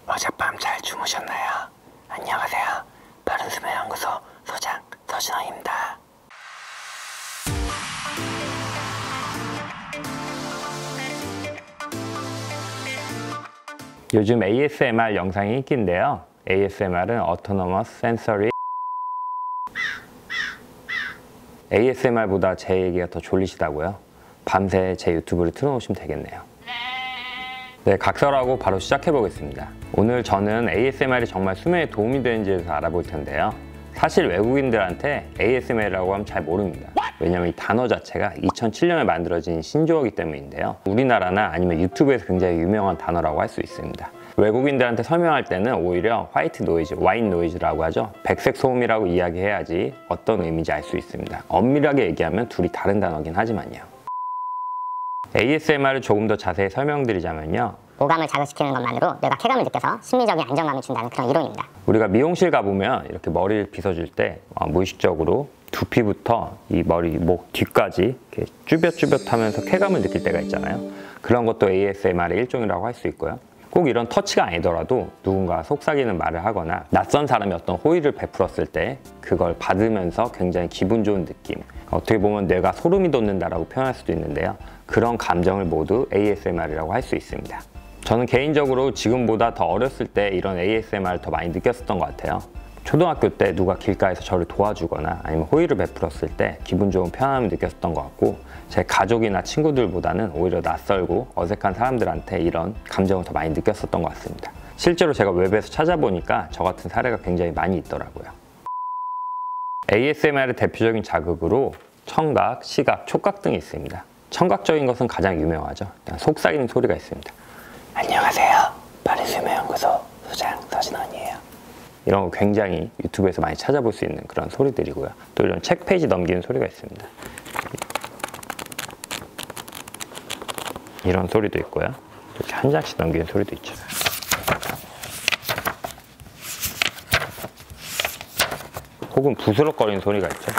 어젯밤 잘 주무셨나요? 안녕하세요. 바른수면연구소 소장 서진원입니다. 요즘 ASMR 영상이 인기인데요. ASMR은 Autonomous Sensory ASMR보다 제 얘기가 더 졸리시다고요? 밤새 제 유튜브를 틀어놓으시면 되겠네요. 네, 각설하고 바로 시작해 보겠습니다. 오늘 저는 ASMR이 정말 수면에 도움이 되는지에 대해서 알아볼 텐데요. 사실 외국인들한테 ASMR이라고 하면 잘 모릅니다. 왜냐면 이 단어 자체가 2007년에 만들어진 신조어이기 때문인데요. 우리나라나 아니면 유튜브에서 굉장히 유명한 단어라고 할 수 있습니다. 외국인들한테 설명할 때는 오히려 화이트 노이즈, 와인 노이즈라고 하죠. 백색 소음이라고 이야기해야지 어떤 의미인지 알 수 있습니다. 엄밀하게 얘기하면 둘이 다른 단어긴 하지만요. ASMR을 조금 더 자세히 설명드리자면요. 오감을 자극시키는 것만으로 뇌가 쾌감을 느껴서 심리적인 안정감을 준다는 그런 이론입니다. 우리가 미용실 가보면 이렇게 머리를 빗어줄 때 무의식적으로 두피부터 이 머리, 목 뒤까지 이렇게 쭈뼛쭈뼛하면서 쾌감을 느낄 때가 있잖아요. 그런 것도 ASMR의 일종이라고 할 수 있고요. 꼭 이런 터치가 아니더라도 누군가 속삭이는 말을 하거나 낯선 사람이 어떤 호의를 베풀었을 때 그걸 받으면서 굉장히 기분 좋은 느낌, 어떻게 보면 뇌가 소름이 돋는다라고 표현할 수도 있는데요. 그런 감정을 모두 ASMR이라고 할 수 있습니다. 저는 개인적으로 지금보다 더 어렸을 때 이런 ASMR을 더 많이 느꼈었던 것 같아요. 초등학교 때 누가 길가에서 저를 도와주거나 아니면 호의를 베풀었을 때 기분 좋은 편안함을 느꼈었던 것 같고, 제 가족이나 친구들보다는 오히려 낯설고 어색한 사람들한테 이런 감정을 더 많이 느꼈었던 것 같습니다. 실제로 제가 웹에서 찾아보니까 저 같은 사례가 굉장히 많이 있더라고요. ASMR의 대표적인 자극으로 청각, 시각, 촉각 등이 있습니다. 청각적인 것은 가장 유명하죠. 속삭이는 소리가 있습니다. 안녕하세요. 바른수면연구소 소장 서진원이에요. 이런 거 굉장히 유튜브에서 많이 찾아볼 수 있는 그런 소리들이고요. 또 이런 책 페이지 넘기는 소리가 있습니다. 이런 소리도 있고요. 이렇게 한 장씩 넘기는 소리도 있죠. 혹은 부스럭거리는 소리가 있죠.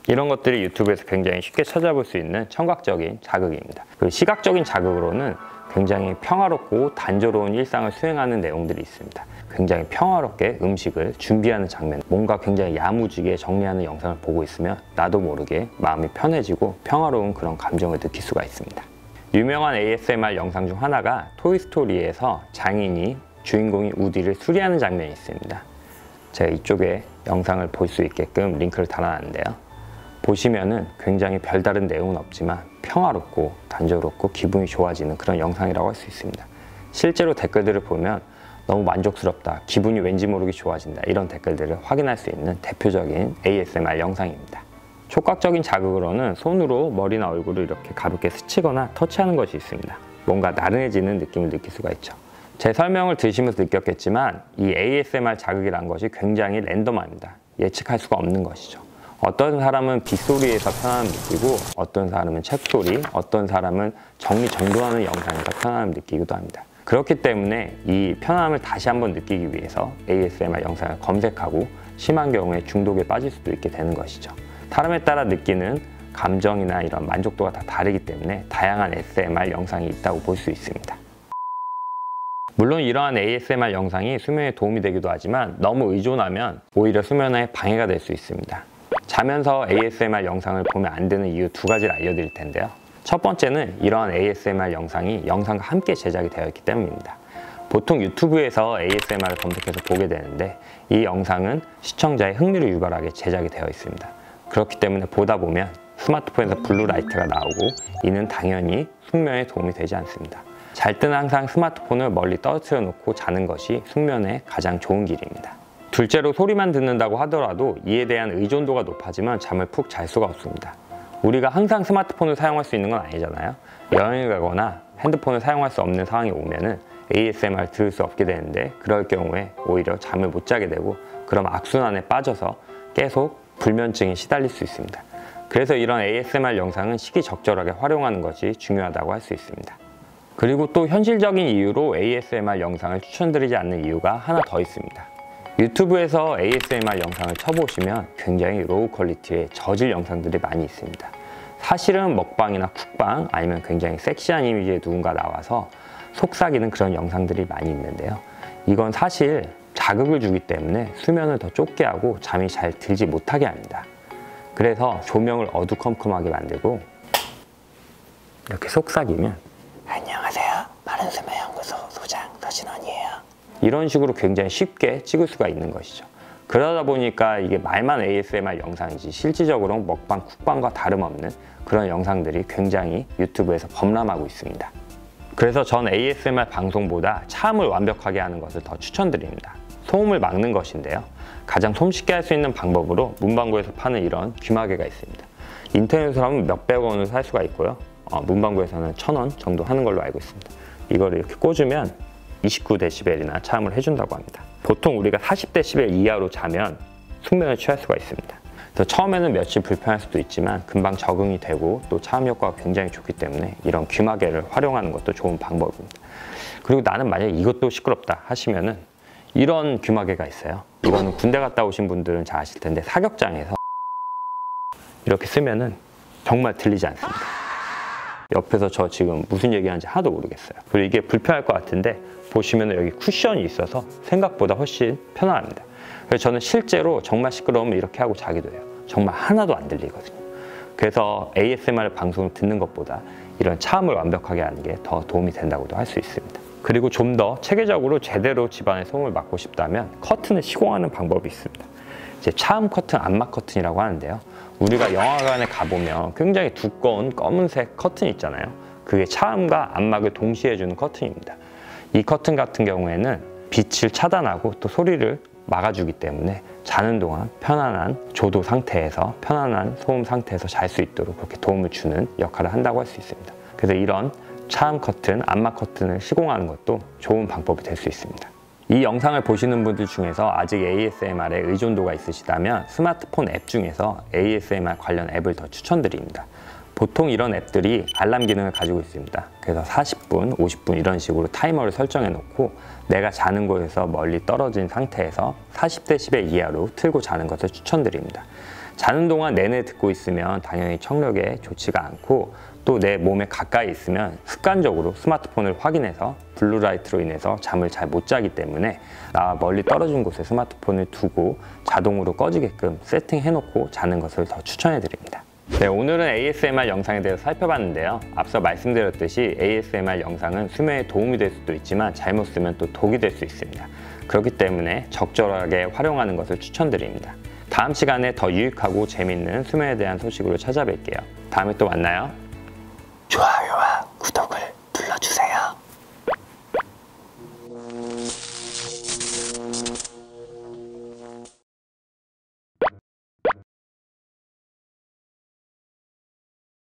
이런 것들이 유튜브에서 굉장히 쉽게 찾아볼 수 있는 청각적인 자극입니다. 그리고 시각적인 자극으로는 굉장히 평화롭고 단조로운 일상을 수행하는 내용들이 있습니다. 굉장히 평화롭게 음식을 준비하는 장면, 뭔가 굉장히 야무지게 정리하는 영상을 보고 있으면 나도 모르게 마음이 편해지고 평화로운 그런 감정을 느낄 수가 있습니다. 유명한 ASMR 영상 중 하나가 토이스토리에서 장인이 주인공인 우디를 수리하는 장면이 있습니다. 제가 이쪽에 영상을 볼 수 있게끔 링크를 달아놨는데요. 보시면은 굉장히 별다른 내용은 없지만 평화롭고 단조롭고 기분이 좋아지는 그런 영상이라고 할 수 있습니다. 실제로 댓글들을 보면 너무 만족스럽다, 기분이 왠지 모르게 좋아진다, 이런 댓글들을 확인할 수 있는 대표적인 ASMR 영상입니다. 촉각적인 자극으로는 손으로 머리나 얼굴을 이렇게 가볍게 스치거나 터치하는 것이 있습니다. 뭔가 나른해지는 느낌을 느낄 수가 있죠. 제 설명을 들으시면서 느꼈겠지만 이 ASMR 자극이란 것이 굉장히 랜덤합니다. 예측할 수가 없는 것이죠. 어떤 사람은 빗소리에서 편안함을 느끼고, 어떤 사람은 책소리, 어떤 사람은 정리정돈하는 영상에서 편안함을 느끼기도 합니다. 그렇기 때문에 이 편안함을 다시 한번 느끼기 위해서 ASMR 영상을 검색하고 심한 경우에 중독에 빠질 수도 있게 되는 것이죠. 사람에 따라 느끼는 감정이나 이런 만족도가 다 다르기 때문에 다양한 ASMR 영상이 있다고 볼 수 있습니다. 물론 이러한 ASMR 영상이 수면에 도움이 되기도 하지만 너무 의존하면 오히려 수면에 방해가 될 수 있습니다. 자면서 ASMR 영상을 보면 안 되는 이유 두 가지를 알려드릴 텐데요. 첫 번째는 이러한 ASMR 영상이 영상과 함께 제작이 되어 있기 때문입니다. 보통 유튜브에서 ASMR을 검색해서 보게 되는데 이 영상은 시청자의 흥미를 유발하게 제작이 되어 있습니다. 그렇기 때문에 보다 보면 스마트폰에서 블루라이트가 나오고 이는 당연히 숙면에 도움이 되지 않습니다. 잘 때는 항상 스마트폰을 멀리 떨어뜨려 놓고 자는 것이 숙면에 가장 좋은 길입니다. 둘째로 소리만 듣는다고 하더라도 이에 대한 의존도가 높아지면 잠을 푹 잘 수가 없습니다. 우리가 항상 스마트폰을 사용할 수 있는 건 아니잖아요. 여행을 가거나 핸드폰을 사용할 수 없는 상황이 오면은 ASMR 들을 수 없게 되는데, 그럴 경우에 오히려 잠을 못 자게 되고 그럼 악순환에 빠져서 계속 불면증에 시달릴 수 있습니다. 그래서 이런 ASMR 영상은 시기적절하게 활용하는 것이 중요하다고 할 수 있습니다. 그리고 또 현실적인 이유로 ASMR 영상을 추천드리지 않는 이유가 하나 더 있습니다. 유튜브에서 ASMR 영상을 쳐보시면 굉장히 로우 퀄리티의 저질 영상들이 많이 있습니다. 사실은 먹방이나 쿡방 아니면 굉장히 섹시한 이미지의 누군가 나와서 속삭이는 그런 영상들이 많이 있는데요. 이건 사실 자극을 주기 때문에 수면을 더 좁게 하고 잠이 잘 들지 못하게 합니다. 그래서 조명을 어두컴컴하게 만들고 이렇게 속삭이면 안녕하세요. 바른수면연구소 소장 서진원이에요. 이런 식으로 굉장히 쉽게 찍을 수가 있는 것이죠. 그러다 보니까 이게 말만 ASMR 영상이지 실질적으로 먹방, 쿡방과 다름없는 그런 영상들이 굉장히 유튜브에서 범람하고 있습니다. 그래서 전 ASMR 방송보다 차음을 완벽하게 하는 것을 더 추천드립니다. 소음을 막는 것인데요. 가장 손쉽게 할 수 있는 방법으로 문방구에서 파는 이런 귀마개가 있습니다. 인터넷으로 하면 몇백 원을 살 수가 있고요. 문방구에서는 1,000원 정도 하는 걸로 알고 있습니다. 이거를 이렇게 꽂으면 29dB이나 차음을 해준다고 합니다. 보통 우리가 40dB 이하로 자면 숙면을 취할 수가 있습니다. 그래서 처음에는 며칠 불편할 수도 있지만 금방 적응이 되고 또 차음 효과가 굉장히 좋기 때문에 이런 귀마개를 활용하는 것도 좋은 방법입니다. 그리고 나는 만약에 이것도 시끄럽다 하시면은 이런 귀마개가 있어요. 이거는 군대 갔다 오신 분들은 잘 아실 텐데 사격장에서 이렇게 쓰면은 정말 들리지 않습니다. 옆에서 저 지금 무슨 얘기하는지 하나도 모르겠어요. 그리고 이게 불편할 것 같은데 보시면 여기 쿠션이 있어서 생각보다 훨씬 편안합니다. 그래서 저는 실제로 정말 시끄러우면 이렇게 하고 자기도 해요. 정말 하나도 안 들리거든요. 그래서 ASMR 방송을 듣는 것보다 이런 차음을 완벽하게 하는 게 더 도움이 된다고도 할 수 있습니다. 그리고 좀 더 체계적으로 제대로 집안의 소음을 막고 싶다면 커튼을 시공하는 방법이 있습니다. 이제 차음 커튼, 암막 커튼이라고 하는데요. 우리가 영화관에 가보면 굉장히 두꺼운 검은색 커튼이 있잖아요. 그게 차음과 암막을 동시에 해주는 커튼입니다. 이 커튼 같은 경우에는 빛을 차단하고 또 소리를 막아주기 때문에 자는 동안 편안한 조도 상태에서 편안한 소음 상태에서 잘 수 있도록 그렇게 도움을 주는 역할을 한다고 할 수 있습니다. 그래서 이런 차음 커튼, 암막 커튼을 시공하는 것도 좋은 방법이 될 수 있습니다. 이 영상을 보시는 분들 중에서 아직 ASMR에 의존도가 있으시다면 스마트폰 앱 중에서 ASMR 관련 앱을 더 추천드립니다. 보통 이런 앱들이 알람 기능을 가지고 있습니다. 그래서 40분, 50분 이런 식으로 타이머를 설정해 놓고 내가 자는 곳에서 멀리 떨어진 상태에서 40dB 이하로 틀고 자는 것을 추천드립니다. 자는 동안 내내 듣고 있으면 당연히 청력에 좋지가 않고 또 내 몸에 가까이 있으면 습관적으로 스마트폰을 확인해서 블루라이트로 인해서 잠을 잘 못 자기 때문에 나 멀리 떨어진 곳에 스마트폰을 두고 자동으로 꺼지게끔 세팅해 놓고 자는 것을 더 추천해 드립니다. 네, 오늘은 ASMR 영상에 대해서 살펴봤는데요. 앞서 말씀드렸듯이 ASMR 영상은 수면에 도움이 될 수도 있지만 잘못 쓰면 또 독이 될 수 있습니다. 그렇기 때문에 적절하게 활용하는 것을 추천드립니다. 다음 시간에 더 유익하고 재밌는 수면에 대한 소식으로 찾아뵐게요. 다음에 또 만나요. 좋아요와 구독을